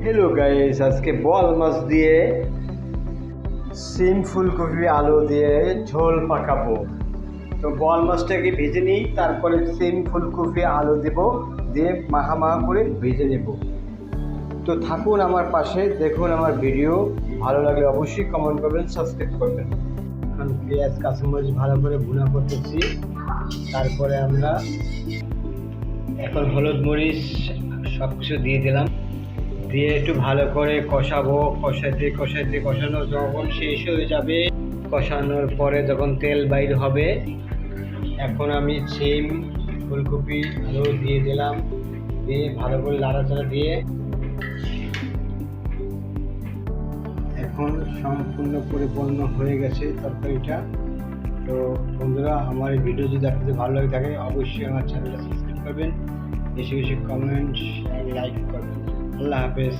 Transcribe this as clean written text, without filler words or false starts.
Hello guys, আজকে বল মাছ দিয়ে সিম ফুলকপি আলু দিয়ে ঝোল পাকাবো। তো বল মাছটাকে ভেজে নিই, তারপরে সিম ফুলকপি আলু দেব, দিয়ে মাখা মাখা করে ভেজে নেব। তো থাকুন আমার পাশে, দেখুন আমার ভিডিও। ভালো লাগলে অবশ্যই কমেন্ট করবেন, সাবস্ক্রাইব করবেন। এখন পেঁয়াজ কাঁচামরিচ ভালো করে ভুনা করতেছি। তারপরে আমরা এখন হলুদ মরিচ সব কিছু দিয়ে দিলাম, দিয়ে একটু ভালো করে কষাবো। কষানো যখন শেষ হয়ে যাবে, কষানোর পরে যখন তেল বাইর হবে, এখন আমি সিম ফুলকপি আলু দিয়ে দিলাম, দিয়ে ভালো করে নাড়াচাড়া দিয়ে এখন সম্পূর্ণ পরিপূর্ণ হয়ে গেছে তরকারিটা। তো বন্ধুরা, আমার এই ভিডিও যদি আপনাদের ভালো লাগে থাকে, অবশ্যই আমার চ্যানেলটা সাবস্ক্রাইব করবেন, বেশি বেশি কমেন্ট শেয়ার লাইক করবেন। আল্লাহ হাফেজ।